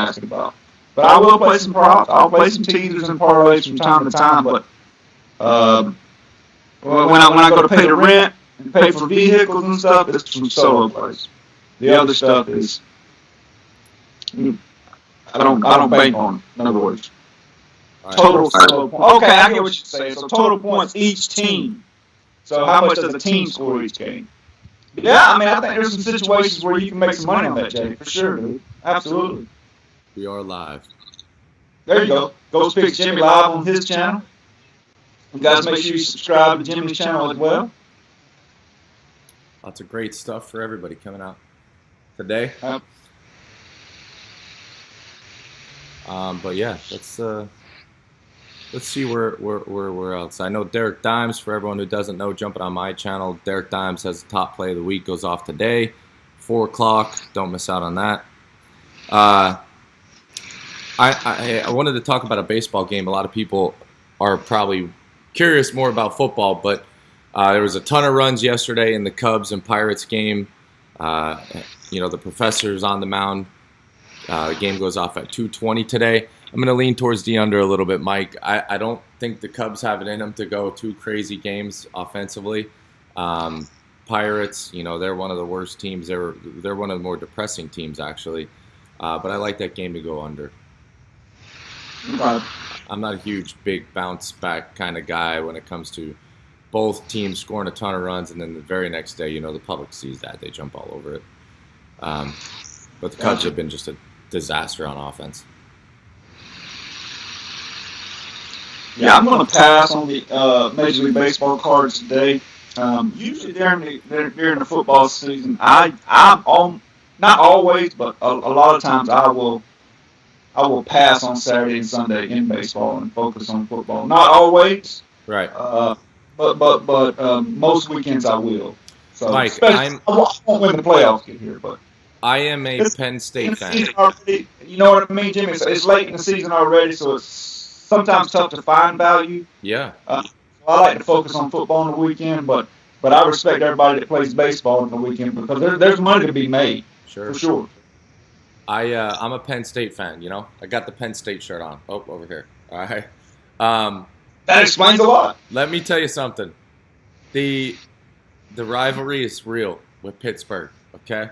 basketball. But I will play some props. I'll play some teasers and parlays from time to time. But when I go to pay the rent and pay for vehicles and stuff, it's from solo plays. The other stuff is I don't bank on it. In other words, total solo points. Okay, I get what you're saying. So total points each team. So how much does a team score each game? Yeah, I mean, I think there's some situations where you can make some money on that, Jay, for sure, dude. Absolutely. We are live. There you go. Ghost Picks Jimmy live on his channel. You guys make sure you subscribe to Jimmy's channel as well. Lots of great stuff for everybody coming out today. But yeah, let's see where else. I know Derek Dimes, for everyone who doesn't know, jumping on my channel. Derek Dimes has the top play of the week, goes off today, 4 o'clock. Don't miss out on that. I wanted to talk about a baseball game. A lot of people are probably curious more about football, but there was a ton of runs yesterday in the Cubs and Pirates game. The professor's on the mound. The game goes off at 2:20 today. I'm going to lean towards the under a little bit, Mike. I don't think the Cubs have it in them to go 2 crazy games offensively. Pirates, they're one of the worst teams. They're one of the more depressing teams, actually. But I like that game to go under. I'm not a huge, big bounce-back kind of guy when it comes to both teams scoring a ton of runs, and then the very next day, the public sees that. They jump all over it. But the Cubs have been just a disaster on offense. Yeah, I'm going to pass on the Major League Baseball cards today. Usually during the football season, I'm not always, but a lot of times I will pass on Saturday and Sunday in baseball and focus on football. Not always, right? But most weekends I will. So Mike, I won't when the playoffs get here, but I am a Penn State fan. Already, you know what I mean, Jimmy? It's late in the season already, so it's sometimes tough to find value. Yeah. So I like to focus on football on the weekend, but I respect everybody that plays baseball on the weekend because there's money to be made. Sure. For sure. I'm a Penn State fan, I got the Penn State shirt on. Oh, over here. All right. That explains a lot. Let me tell you something. The rivalry is real with Pittsburgh, okay?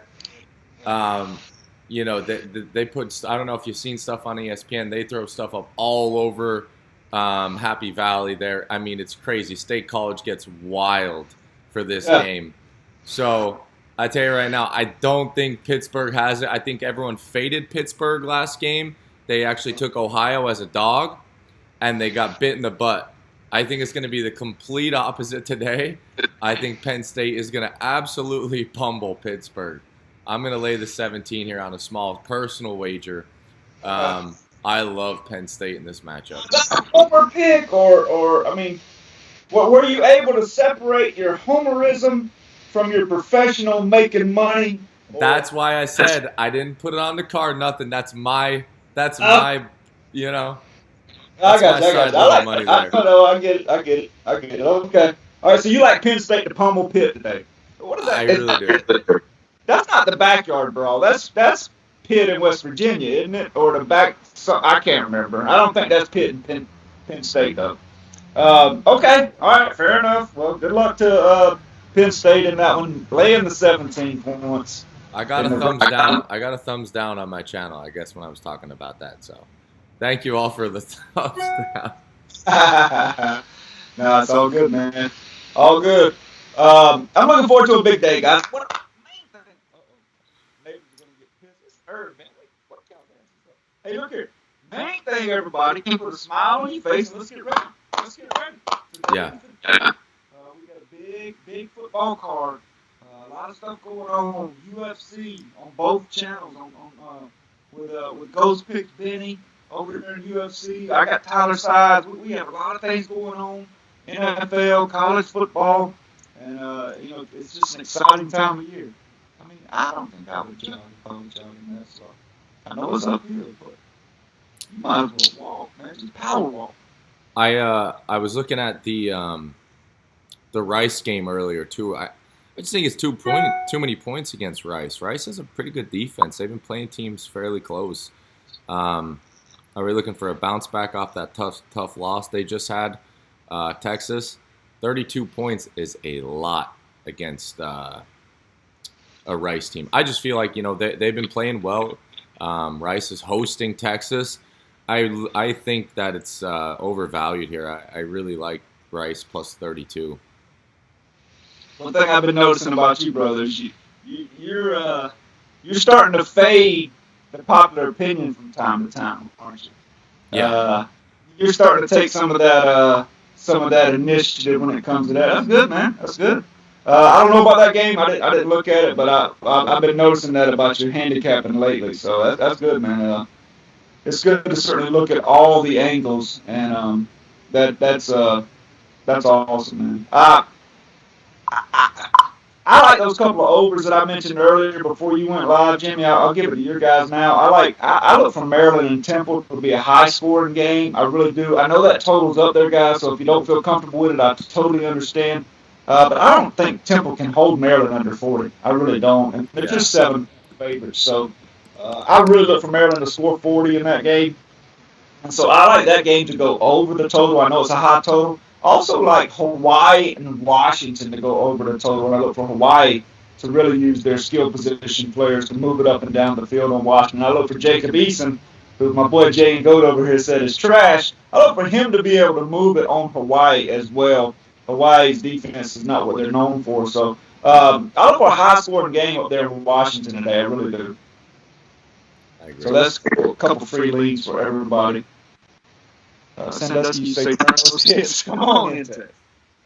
They put, I don't know if you've seen stuff on ESPN, they throw stuff up all over Happy Valley there. I mean, it's crazy. State College gets wild for this game. So I tell you right now, I don't think Pittsburgh has it. I think everyone faded Pittsburgh last game. They actually took Ohio as a dog, and they got bit in the butt. I think it's going to be the complete opposite today. I think Penn State is going to absolutely pummel Pittsburgh. I'm going to lay the 17 here on a small personal wager. I love Penn State in this matchup. A homer pick, or I mean, were you able to separate your homerism from your professional making money? That's why I said I didn't put it on the card. Nothing. That's my. I got you. I get it. Okay. All right. So you like Penn State to pummel Pitt today? What is that? I really do. That's not the backyard brawl. That's Pitt in West Virginia, isn't it? Or the back? I can't remember. I don't think that's Pitt and Penn State though. Okay. All right. Fair enough. Well, good luck to Penn State in that one. Laying the 17 points. I got a thumbs down. I got a thumbs down on my channel, I guess, when I was talking about that. So, thank you all for the thumbs down. No, it's all good, man. All good. I'm looking forward to a big day, guys. What main thing? Maybe we're gonna get pissed. It's third, man. What y'all? Hey, look here. Main thing, everybody. Put a smile on your face and let's get ready. Yeah. We got a big football card. A lot of stuff going on UFC on both channels. With Ghost Picks Benny over there in UFC. I got Tyler Sides. We have a lot of things going on. NFL, college football, and it's just an exciting time of year. I mean, I don't think I would jog if I was jogging that slow. I know it's uphill, but you might as well walk, man. Just power walk. I was looking at the Rice game earlier too. I just think it's too many points against Rice. Rice has a pretty good defense. They've been playing teams fairly close. Are we looking for a bounce back off that tough loss they just had? Texas, 32 points is a lot against a Rice team. I just feel like, they've been playing well. Rice is hosting Texas. I think that it's overvalued here. I really like Rice plus 32. One thing I've been noticing about you, brothers, you're starting to fade the popular opinion from time to time, aren't you? Yeah. You're starting to take some of that initiative when it comes to that. That's good, man. That's good. I don't know about that game. I didn't look at it, but I've been noticing that about your handicapping lately. So that's good, man. It's good to certainly look at all the angles, and that's awesome, man. I like those couple of overs that I mentioned earlier before you went live, Jimmy. I'll give it to your guys now. I look for Maryland and Temple to be a high-scoring game. I really do. I know that total's up there, guys, so if you don't feel comfortable with it, I totally understand. But I don't think Temple can hold Maryland under 40. I really don't. And they're just 7 favorites. So I really look for Maryland to score 40 in that game. And so I like that game to go over the total. I know it's a high total. Also like Hawaii and Washington to go over the total. And I look for Hawaii to really use their skill position players to move it up and down the field on Washington. I look for Jacob Eason, who my boy Jay and Goat over here said is trash. I look for him to be able to move it on Hawaii as well. Hawaii's defense is not what they're known for. So I look for a high-scoring game up there in Washington today. I really do. I agree. So that's a couple free leads for everybody. Sandusky, you say turn those hits. Come on, Intech.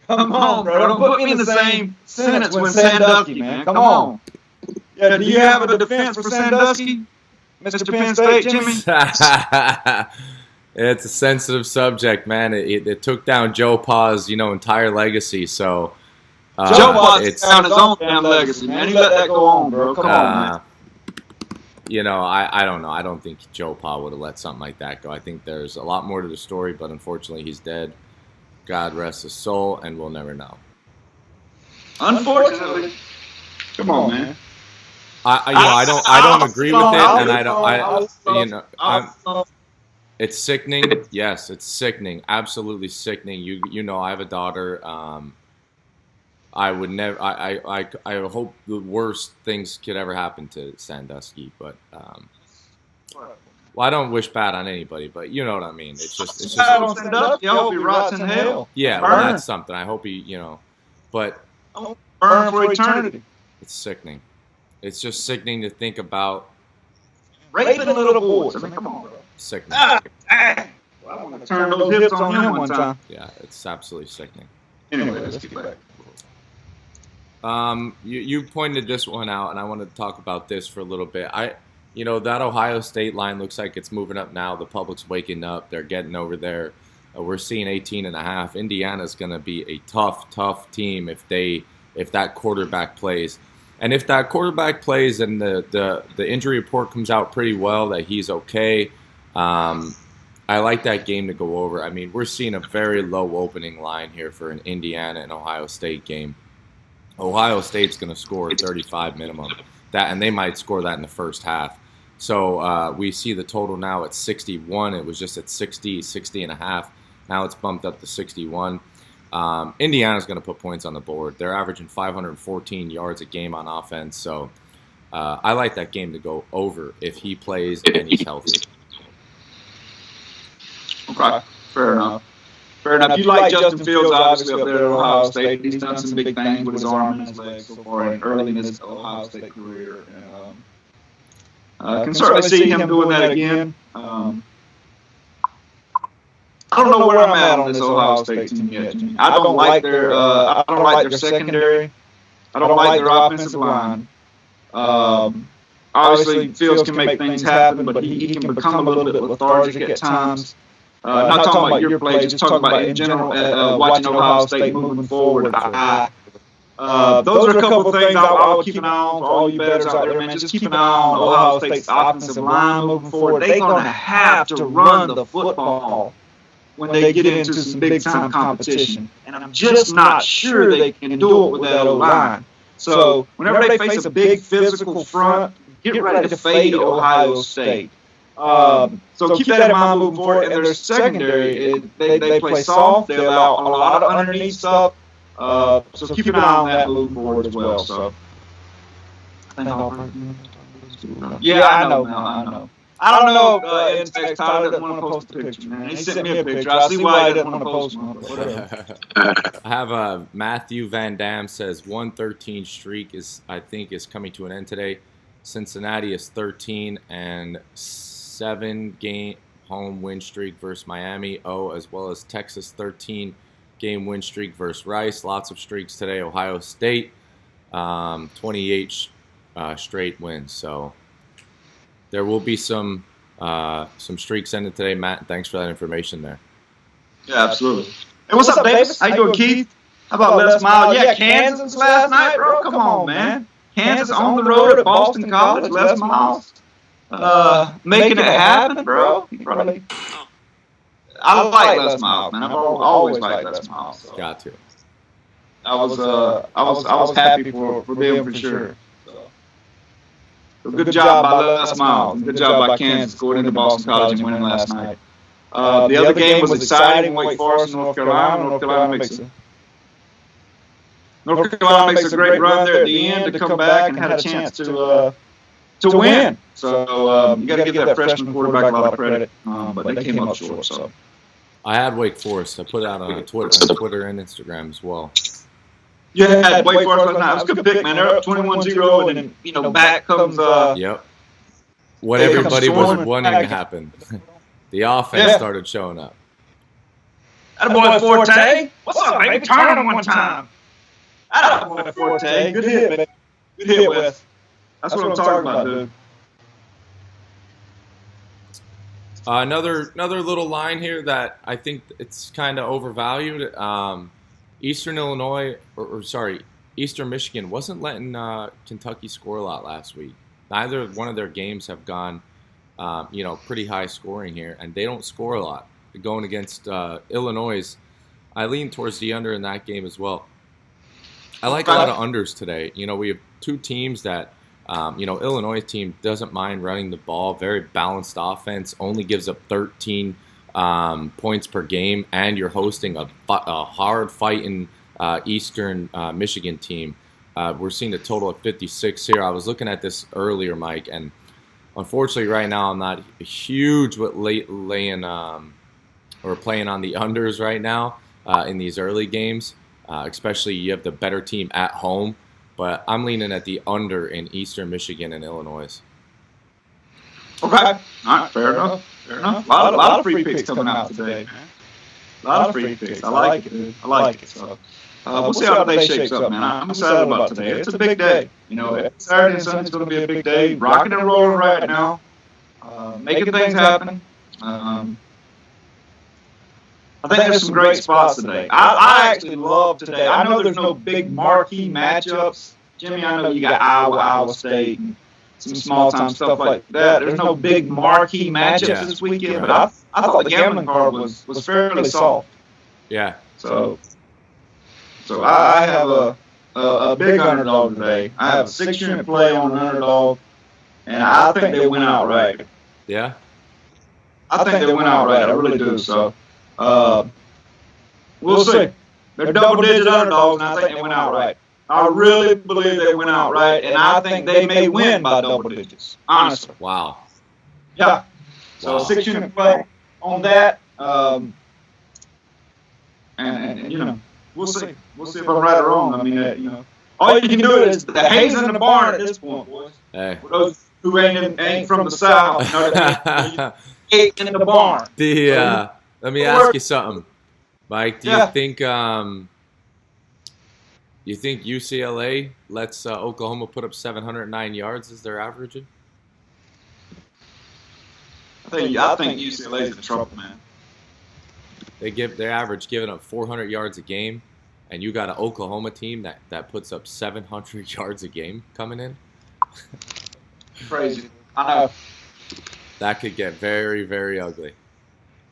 Come on, bro. Don't put me in the same sentence with Sandusky, man. Come on. Yeah, do you have a defense for Sandusky, Mr. Penn State, Jimmy? It's a sensitive subject, man. It took down Joe Pa's, entire legacy. So Joe Pa's down his own damn legacy, man. You let that go on, bro. Come on, man. I don't know. I don't think Joe Pa would have let something like that go. I think there's a lot more to the story, but unfortunately, he's dead. God rest his soul, and we'll never know. Unfortunately, come on, man. I don't agree with it, and it's sickening. Yes, it's sickening. Absolutely sickening. I have a daughter. I would never. I hope the worst things could ever happen to Sandusky, but I don't wish bad on anybody, but you know what I mean. It's just. Bad on Sandusky. I hope he rots in hell. Yeah, well, that's something. I hope he, but burn for eternity. It's sickening. It's just sickening to think about. Raping little boys. I mean, come on, bro. Sickening. Well, I want to turn those hips on him one time. Yeah, it's absolutely sickening. Anyway, let's get back. You pointed this one out, and I wanted to talk about this for a little bit. That Ohio State line looks like it's moving up now. The public's waking up. They're getting over there. We're seeing 18.5. Indiana's going to be a tough team if that quarterback plays. And if that quarterback plays and the injury report comes out pretty well that he's okay, I like that game to go over. I mean, we're seeing a very low opening line here for an Indiana and Ohio State game. Ohio State's going to score 35 minimum, and they might score that in the first half. So we see the total now at 61. It was just at 60 and a half. Now it's bumped up to 61. Indiana's going to put points on the board. They're averaging 514 yards a game on offense. So I like that game to go over if he plays and he's healthy. Okay, fair enough. You like Justin Fields, obviously, up there at Ohio State. He's done some big things with his arm and his legs so far early in his Ohio State career. And, can certainly see him doing that again. I don't know where I'm at on this Ohio State team yet. I don't like their secondary. I don't like their offensive line. Obviously, Fields can make things happen, but he can become a little bit lethargic at times. Not talking about your play, just talking about in general, watching Ohio State moving forward. Those are a couple of things I would keep an eye on for all you bettors out there, man. Just keep an eye on Ohio State's offensive line moving forward. They're going to have to run the football when they get into some big-time competition. And I'm just not sure they can do it with that O-line. So whenever they face a big physical front, get ready to fade Ohio State. So keep that in mind moving forward. And their secondary, they play soft. They allow a lot of underneath stuff. So keep an eye on that moving forward as well. So. Yeah, I know. I don't know if Tyler doesn't want to post a picture, man. He sent me a picture. I see why he doesn't want to post one. I have Matthew Van Dam says 113 streak is coming to an end today. Cincinnati is 13 and 7 game home win streak versus Miami. As well as Texas 13 game win streak versus Rice. Lots of streaks today. Ohio State 28 straight wins. So there will be some streaks ended today. Matt, thanks for that information there. Yeah, absolutely. Hey, what's up, Davis? How you doing, Keith? How about Les Miles? Yeah, Kansas last night, bro. Come on, man. Kansas on the road at Boston College. Les Miles making it happen, bro. I like Les Miles, man. I've always liked Les Miles. So. Got to. I was happy for them for sure. So good job by Les Miles. Good job by Kansas going into Boston College and winning last night. The other game was exciting. Wake Forest, North Carolina. North Carolina makes a great run there at the end to come back and had a chance to win. So you got to give that freshman quarterback a lot of credit. But they came up short. So I had Wake Forest. I put it out on Twitter and Instagram as well. Yeah, Wake Forest last night. It was a good pick, man. They're up 21-0, and then back comes. Yep. What everybody was wanting to happen. The offense started showing up. That boy Forte. What's up, baby? Turn on one time. That boy Forte. Good hit, man. Good hit, Wes. That's what I'm talking about, dude. Another little line here that I think it's kind of overvalued. Eastern Michigan wasn't letting Kentucky score a lot last week. Neither one of their games have gone, pretty high scoring here, and they don't score a lot. Going against Illinois, I lean towards the under in that game as well. I like a lot of unders today. We have two teams that, Illinois team doesn't mind running the ball, very balanced offense, only gives up 13 points per game, and you're hosting a hard fighting Eastern Michigan team. We're seeing a total of 56 here. I was looking at this earlier, Mike, and unfortunately right now I'm not huge with playing on the unders right now in these early games, especially you have the better team at home, but I'm leaning at the under in Eastern Michigan and Illinois. Okay. All right. Fair enough. A lot of free picks coming out today, man. A lot of free picks. I like it, dude. I like it. So we'll see how the day shapes up, man. I'm excited about today. It's a big day. Saturday and Sunday's going to be a big day. Rocking and rolling right now. Making things happen. I think there's some great spots today. I actually love today. I know there's no big marquee matchups. Jimmy, I know you got Iowa State, and some small-time stuff like that. There's no big marquee matchups this weekend, but I thought the gambling card was fairly soft. Yeah. So I have a big underdog today. I have a 6-unit play on an underdog, and I think they win outright. Yeah? I think they win outright. I really do. So we'll see. They're double-digit underdogs, and I think they win outright. I really believe they win outright, and I think they may win by double digits, honestly. Wow. Yeah. So 6-unit play on that. And we'll see. We'll see if I'm right or wrong. I mean, all you can do is the hay's in the barn at this point, boys. Hey. For those who ain't from the South, hay in the barn. Let me ask you something, Mike. Do you think UCLA lets Oklahoma put up 709 yards as they're averaging? I think UCLA's in trouble, man. Their average giving up 400 yards a game, and you got an Oklahoma team that puts up 700 yards a game coming in. Crazy. I know. That could get very, very ugly.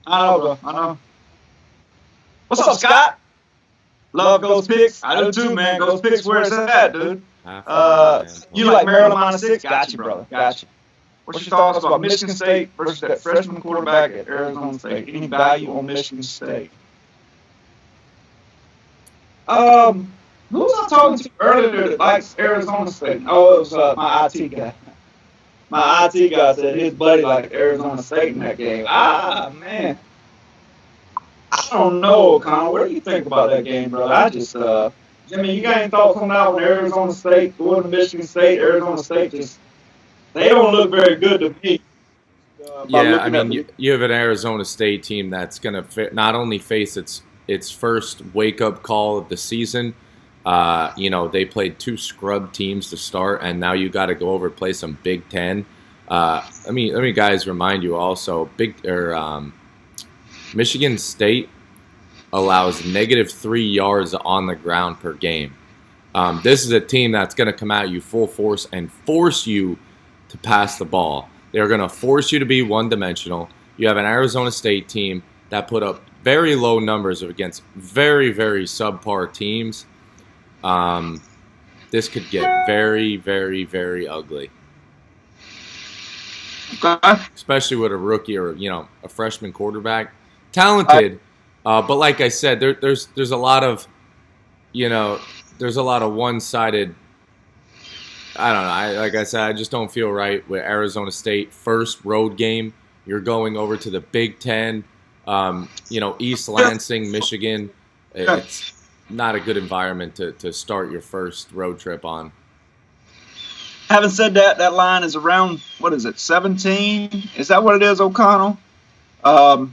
I know, bro. I know. What's up, Scott? Love Ghost Picks. I do too, man. Ghost Picks, where it's at, dude. You like Maryland -6? Got you, brother. Got you. What's your thoughts about Michigan State versus that freshman quarterback at Arizona State? Any value on Michigan State? Who was I talking to earlier that likes Arizona State? Oh, it was my IT guy. My IT guy said his buddy liked Arizona State in that game. Man. I don't know, Connor. What do you think about that game, brother? You got any thoughts on that one? Arizona State, going to Michigan State, Arizona State, they don't look very good to me. You have an Arizona State team that's going to not only face its first wake-up call of the season. They played 2 scrub teams to start, and now you got to go over and play some Big Ten. Let me guys remind you also, Michigan State allows -3 yards on the ground per game. This is a team that's going to come at you full force and force you to pass the ball. They're going to force you to be one-dimensional. You have an Arizona State team that put up very low numbers against very, very subpar teams. This could get very, very, very ugly. Especially with a rookie or a freshman quarterback. Talented, but like I said, there's a lot of one-sided. I don't know. Like I said, I just don't feel right with Arizona State first road game. You're going over to the Big Ten, East Lansing, Michigan. It's not a good environment to start your first road trip on. Having said that, that line is around, 17? Is that what it is, O'Connell? I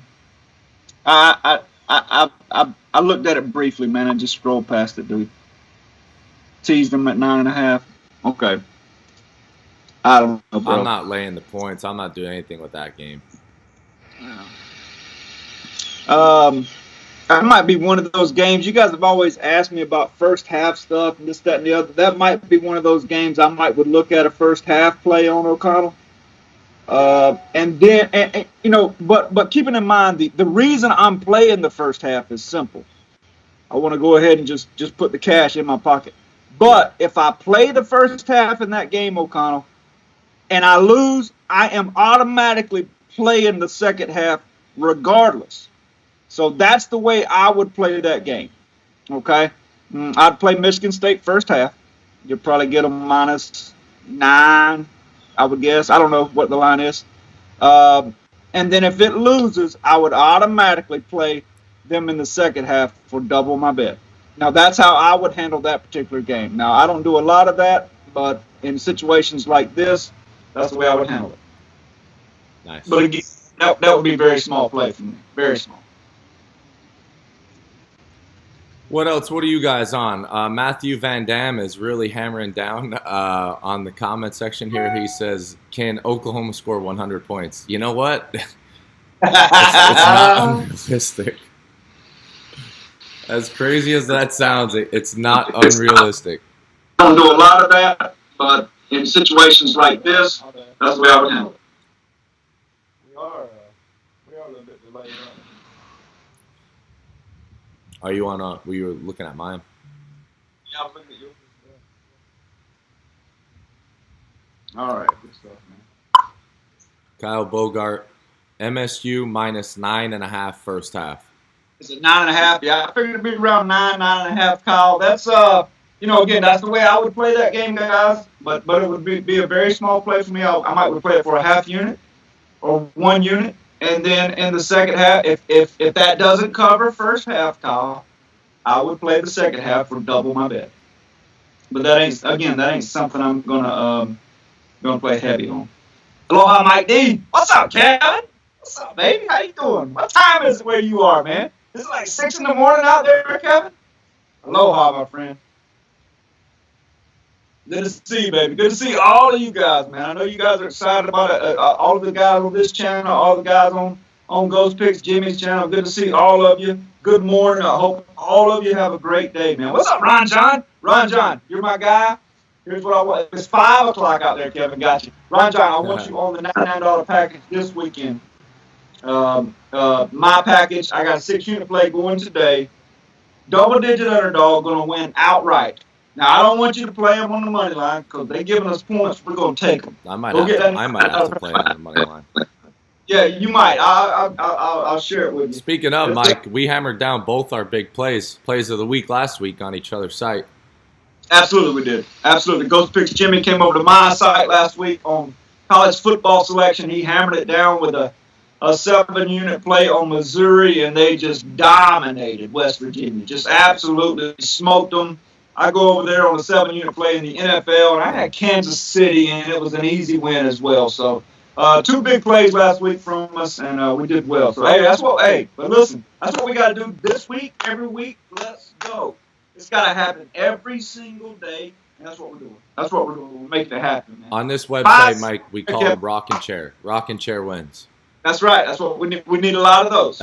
looked at it briefly, man. I just scrolled past it, dude. Teased them at 9.5. Okay. I don't know, bro. I'm not laying the points. I'm not doing anything with that game. That might be one of those games. You guys have always asked me about first half stuff and this, that, and the other. That might be one of those games I would look at a first half play on, O'Connell. But keeping in mind the reason I'm playing the first half is simple. I want to go ahead and just put the cash in my pocket. But if I play the first half in that game, O'Connell, and I lose, I am automatically playing the second half regardless. So that's the way I would play that game. Okay? I'd play Michigan State first half. You'll probably get them -9, I would guess. I don't know what the line is. And then if it loses, I would automatically play them in the second half for double my bet. Now, that's how I would handle that particular game. Now, I don't do a lot of that, but in situations like this, that's the way I would handle it. Nice. But again, that would be very small play for me. Very small. What else? What are you guys on? Matthew Van Dam is really hammering down on the comment section here. He says, can Oklahoma score 100 points? You know what? it's not unrealistic. As crazy as that sounds, it's not unrealistic. I don't do a lot of that, but in situations like this, that's the way I would handle it. We are a little bit delayed. Are you on were you looking at mine? Yeah, I'm looking at yours. All right, good stuff, man. Kyle Bogart, MSU -9.5 first half. Is it 9.5? Yeah, I figured it'd be around 9.5, Kyle. That's again, that's the way I would play that game, guys. But it would be a very small play for me. I might would play it for a half unit or 1 unit. And then in the second half, if that doesn't cover first half, Kyle, I would play the second half for double my bet. But that ain't something I'm gonna play heavy on. Aloha, Mike D. What's up, Kevin? What's up, baby? How you doing? What time is it where you are, man? Is it like 6 in the morning out there, Kevin? Aloha, my friend. Good to see you, baby. Good to see all of you guys, man. I know you guys are excited about it. All of the guys on this channel, all the guys on Ghost Picks, Jimmy's channel. Good to see all of you. Good morning. I hope all of you have a great day, man. What's up, Ron John? Ron John, you're my guy. Here's what I want. It's 5 o'clock out there, Kevin. Got you. Ron John, I want you on the $99 package this weekend. My package, I got a 6-unit play going today. Double-digit underdog, going to win outright. Now, I don't want you to play them on the money line because they're giving us points. We're going to take them. I might have to play on the money line. Yeah, you might. I'll share it with you. Speaking of, Mike, we hammered down both our big plays of the week last week on each other's site. Absolutely, we did. Absolutely. Ghost Picks Jimmy came over to my site last week on college football selection. He hammered it down with a 7-unit play on Missouri, and they just dominated West Virginia. Just absolutely smoked them. I go over there on a 7-unit play in the NFL, and I had Kansas City, and it was an easy win as well. So 2 big plays last week from us, and we did well. So, but listen, that's what we got to do this week, every week. Let's go. It's got to happen every single day, and that's what we're doing. That's what we're doing. We're making it happen, man. On this website, Mike, we call them Rock and Chair. Rock and Chair wins. That's right. That's what we need. We need a lot of those.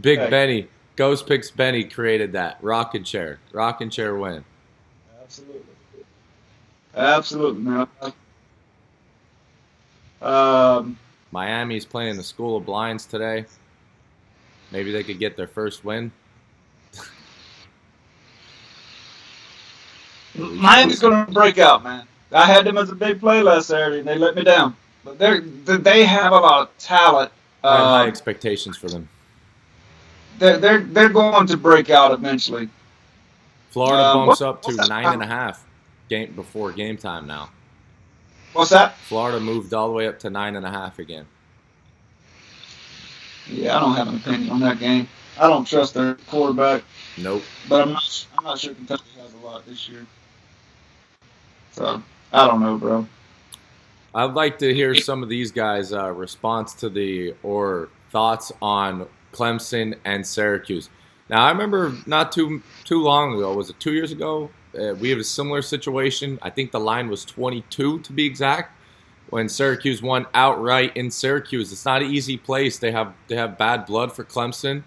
Big Benny. Ghost Picks Benny created that. Rock and Chair. Rock and Chair win. Absolutely, man. Miami's playing the School of Blinds today. Maybe they could get their first win. Miami's going to break out, man. I had them as a big play last Saturday, and they let me down. But they have a lot of talent. I have high expectations for them. They're going to break out eventually. Florida bumps up to 9.5 before game time now. What's that? Florida moved all the way up to 9.5 again. Yeah, I don't have an opinion on that game. I don't trust their quarterback. Nope. But I'm not sure Kentucky has a lot this year. So I don't know, bro. I'd like to hear some of these guys' response to or thoughts on Clemson and Syracuse. Now, I remember not too long ago, was it 2 years ago? We have a similar situation. I think the line was 22 to be exact, when Syracuse won outright in Syracuse. It's not an easy place. They have bad blood for Clemson.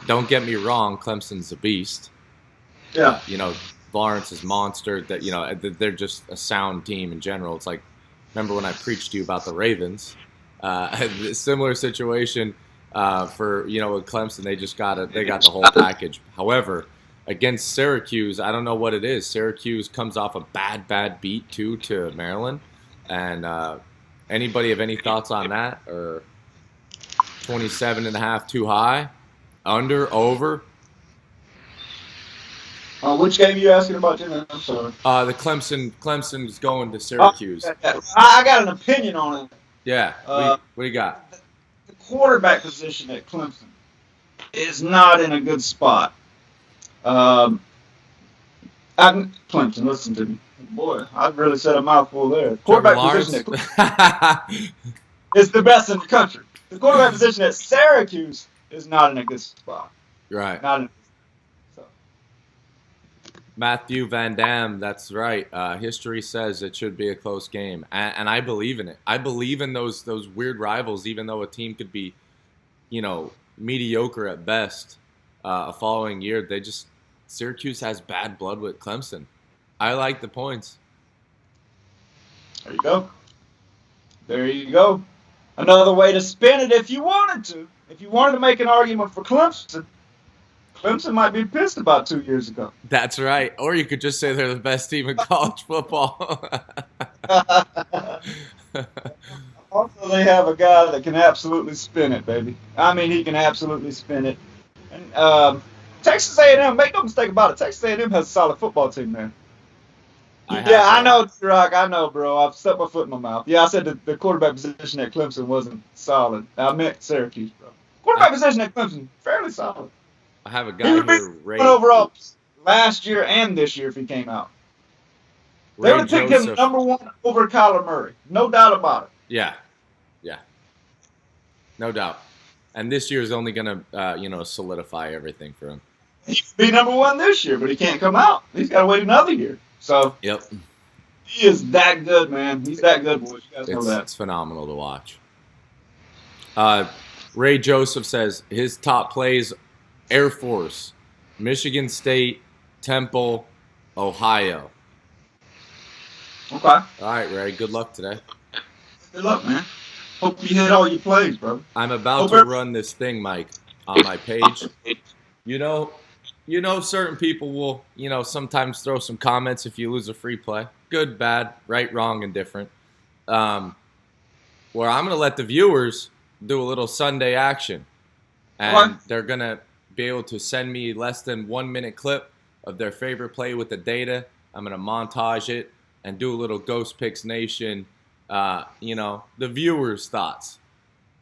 Don't get me wrong, Clemson's a beast. Yeah. Lawrence is monster. That they're just a sound team in general. It's like, remember when I preached to you about the Ravens? Similar situation for with Clemson. They got the whole package. However, against Syracuse, I don't know what it is. Syracuse comes off a bad beat too to Maryland. And anybody have any thoughts on that? Or 27.5 too high? Under? Over? Which game are you asking about, Jimmy? I'm sorry. The Clemson's going to Syracuse. I got an opinion on it. Yeah. What do you got? The quarterback position at Clemson is not in a good spot. Clemson, listen to me. Boy, I've really said a mouthful there. Quarterback position at Clemson is the best in the country. The quarterback position at Syracuse is not in a good spot. Right. Not in. Matthew Van Dam, that's right. History says it should be a close game, and I believe in it. I believe in those weird rivals, even though a team could be, mediocre at best. A following year, Syracuse has bad blood with Clemson. I like the points. There you go. There you go. Another way to spin it if you wanted to. If you wanted to make an argument for Clemson might be pissed about 2 years ago. That's right. Or you could just say they're the best team in college football. Also, they have a guy that can absolutely spin it, baby. I mean, he can absolutely spin it. And Texas A&M, make no mistake about it, Texas A&M has a solid football team, man. I know, Rock. I know, bro. I've stuck my foot in my mouth. Yeah, I said the quarterback position at Clemson wasn't solid. I meant Syracuse, bro. Quarterback position at Clemson, fairly solid. I have a guy here, Ray. Overall, last year and this year if he came out. They would have picked him number 1 over Kyler Murray. No doubt about it. Yeah. No doubt. And this year is only going to, solidify everything for him. He could be number 1 this year, but he can't come out. He's got to wait another year. So yep. He is that good, man. He's that good, boys. You guys know that. It's phenomenal to watch. Ray Joseph says his top plays: Air Force, Michigan State, Temple, Ohio. Okay. All right, Ray. Good luck today. Good luck, man. Hope you hit all your plays, bro. I'm about to run this thing, Mike, on my page. certain people will, sometimes throw some comments if you lose a free play. Good, bad, right, wrong, and different. Where I'm going to let the viewers do a little Sunday action. And they're going to be able to send me less than 1 minute clip of their favorite play with the data. I'm going to montage it and do a little Ghost Picks Nation, the viewers' thoughts.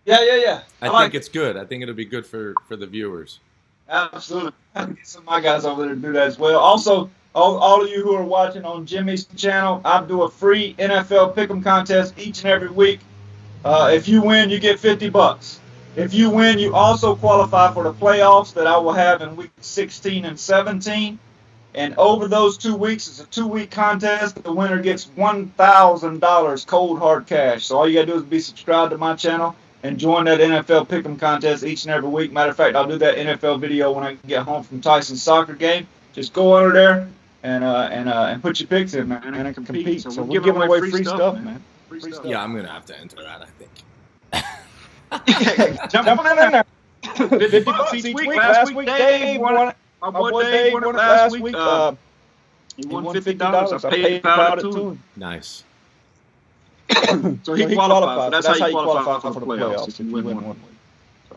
Yeah. I think it's good. I think it'll be good for the viewers. Absolutely. I can get some of my guys over there to do that as well. Also, all of you who are watching on Jimmy's channel, I do a free NFL Pick'em contest each and every week. If you win, you get $50. If you win, you also qualify for the playoffs that I will have in week 16 and 17. And over those 2 weeks, it's a 2-week contest. The winner gets $1,000 cold hard cash. So all you got to do is be subscribed to my channel and join that NFL Pick'em contest each and every week. Matter of fact, I'll do that NFL video when I get home from Tyson's soccer game. Just go under there and put your picks in, man, and compete. So we're giving away free stuff, man. Free stuff. Yeah, I'm going to have to enter that, I think. Jump in there. $50 each week. Last week, Dave won it. My boy Dave won it last week. He won $50. I paid out it to him. Nice. So he qualified. That's how you qualify for the playoffs. If you win one week.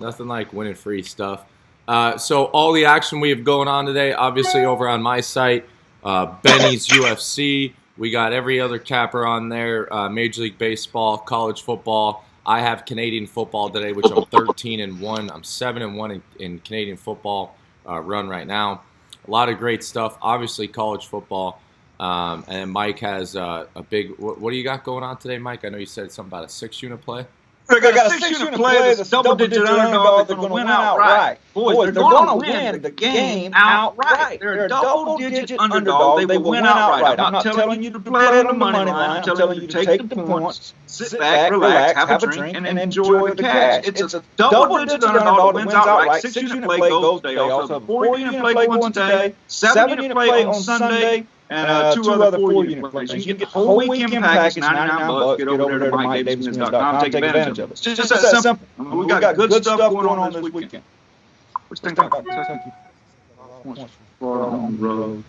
Nothing like winning free stuff. So all the action we have going on today, obviously over on my site, Benny's UFC. We got every other capper on there, Major League Baseball, college football. I have Canadian football today, which I'm 13-1. I'm 7-1 in Canadian football run right now. A lot of great stuff. Obviously, college football. And Mike has a big. What do you got going on today, Mike? I know you said something about a 6-unit play. They got a 6-unit play. That's double-digit underdog. They're going to win outright. Boys, they're going to win the game outright. They're a double-digit underdog. They will win outright. I'm not telling you to play it on the money line. I'm telling you to take the points, sit back, relax, have a drink, and enjoy the cash. It's a double-digit underdog that wins outright. 6-unit play goes today. Also, 4-unit play going today. 7-unit play on Sunday. And 2 other 4-unit plays. You can get the whole weekend package, $99. Get over there to MikeDavisWins.com. Take advantage of it. It's just that simple. We got good stuff going on this weekend. What's the thing about Kentucky? On the road.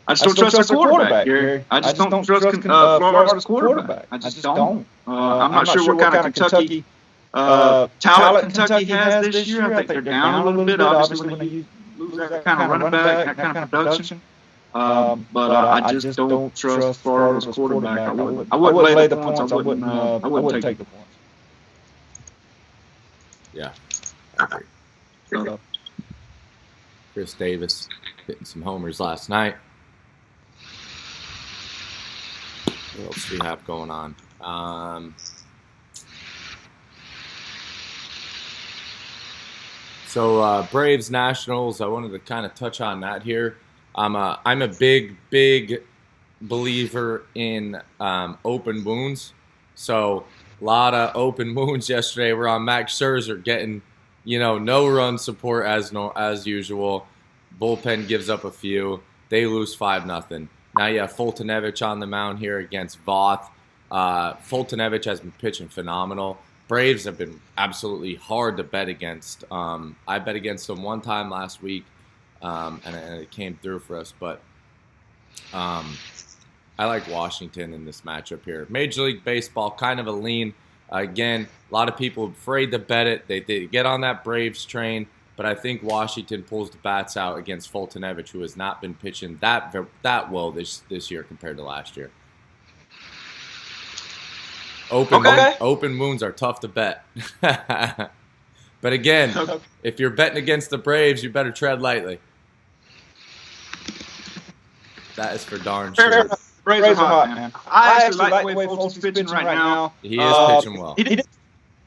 I just don't trust their quarterback, Gary. I just don't trust Florida's quarterback. I just don't. I'm not sure what kind of Kentucky talent Kentucky has this year. I think they're down a little bit, obviously, when they lose that kind of running back, that kind of production. But I just don't trust Florida's quarterback. I wouldn't lay the points. I wouldn't take the points. Yeah, I agree. Chris Davis hitting some homers last night. What else do we have going on? So Braves Nationals. I wanted to kind of touch on that here. I'm a big believer in open wounds. So a lot of open wounds yesterday. We're on Max Scherzer getting, no run support as usual. Bullpen gives up a few. They lose 5-0. Now you have Fultonevich on the mound here against Voth. Fultonevich has been pitching phenomenal. Braves have been absolutely hard to bet against. I bet against them one time last week. And it came through for us, but I like Washington in this matchup here. Major League Baseball, kind of a lean. Again, a lot of people afraid to bet it. They get on that Braves train, but I think Washington pulls the bats out against Fultonevich, who has not been pitching that well this year compared to last year. Open wounds are tough to bet. But again, if you're betting against the Braves, you better tread lightly. That is for darn sure. Braves are hot, man. I actually like the way Fulton's pitching right now. He is pitching well. He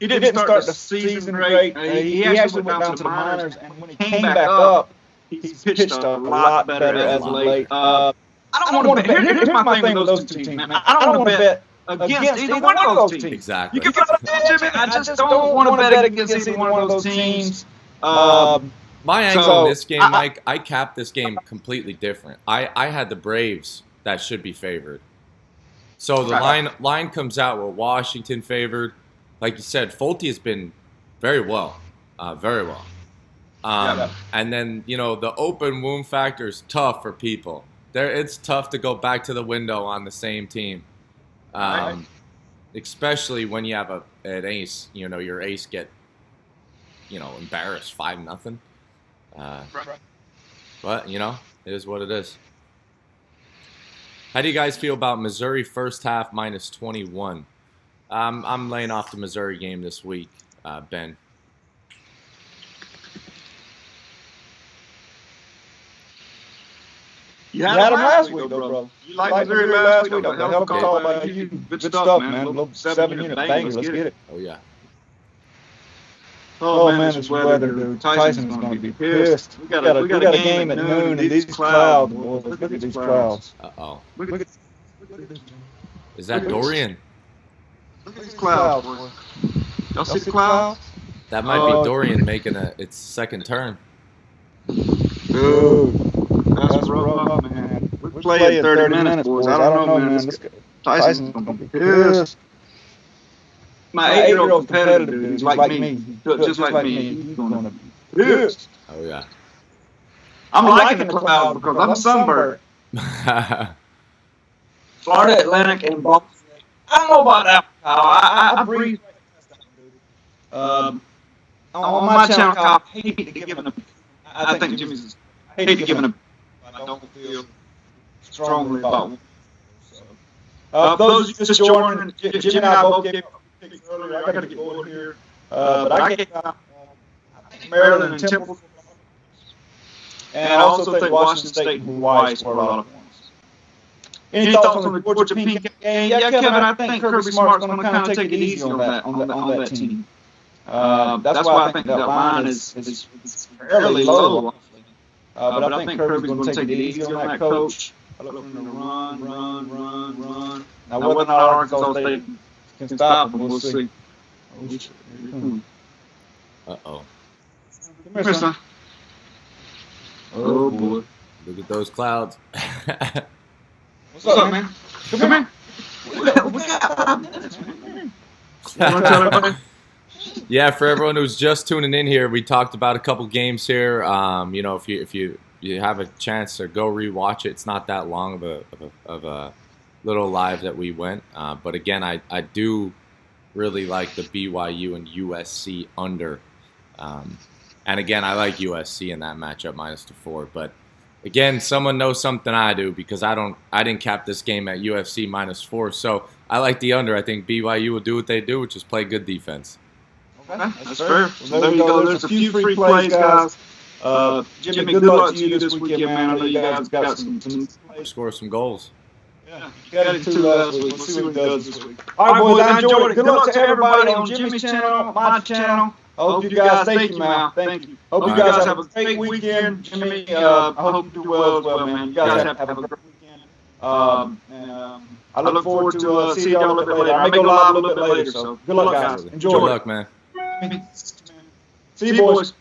didn't start the season great. He actually went down to the minors, and when he came back up, he's pitched a lot better as of late. I don't want to bet. Here's my thing with those two teams, man. I don't want to bet against either one of those teams. Exactly. You can bet against Jimmy. I just don't want to bet against either one of those teams. My angle on this game, Mike, I capped this game completely different. I had the Braves that should be favored. So the line comes out with Washington favored. Like you said, Fulte has been very well. Very well. And then, the open wound factor is tough for people. It's tough to go back to the window on the same team. Especially when you have an ace, your ace get, embarrassed 5-0. But, it is what it is. How do you guys feel about Missouri first half -21? I'm laying off the Missouri game this week, Ben. You had him last week, though, bro. You liked Missouri last week. A hell of a call by you. Good stuff, man. Little 7-unit banger. Let's get it. Oh, yeah. Oh, man, this weather, dude. Tyson's going to be pissed. We got a game at noon, and these clouds, boys. Look at these clouds. Uh-oh. Look at Is that Dorian? Look at these clouds, boys. Y'all see the clouds? That might be Dorian making its second turn. Dude, that's rough, man. We play in 30 minutes, boys. I don't know, man. Tyson's going to be pissed. My 8-year-old competitive dude, he's like me. Just like me. He's going to be pissed. Oh, yeah. I'm liking the clouds because I'm sunburned. Florida Atlantic and Boston. I don't know about that, Kyle. I breathe. On my channel, Kyle, I hate to give an opinion. I think Jimmy's. I hate to give an opinion. I don't feel strongly about one. For those of you just joining, Jimmy and I both gave picks earlier. I got to get going here. But I gave Maryland and Temple. And I also think Washington State and Hawaii scored a lot of points. Any thoughts on the Georgia Pink game? Yeah, Kevin, I think Kirby Smart's going to kind of take it easy on that team. That's why I think that line is fairly low. But I think Kirby's going to take it easy on that coach. I look for him to run. Now, whether or not Arkansas State can stop him, we'll see. Uh-oh. Come here, son. Oh, boy. Look at those clouds. What's up, man? Come here. We got 5 minutes, man. You want to tell everybody? Yeah, for everyone who's just tuning in here, we talked about a couple games here. If you have a chance to go rewatch it, it's not that long of a little live that we went. But again, I do really like the BYU and USC under. And again, I like USC in that matchup -4. But again, someone knows something I do because I didn't cap this game at UFC -4. So I like the under. I think BYU will do what they do, which is play good defense. Okay, that's fair. So there you go. There's a few free plays, guys. Jimmy, good luck to you this weekend, man. I know you guys got some score some goals. Yeah, you got 2 last week. Let's see what he does this week. All right, boys, I enjoyed it. Good luck to everybody on Jimmy's channel, my channel. I hope you guys, thank you, man. Thank you. Hope you guys have a great weekend. Jimmy, I hope you do well as well, man. You guys have a great weekend. I look forward to seeing y'all a little bit later. I may go live a little bit later, so good luck, guys. Enjoy. Good luck, man. See you, boys.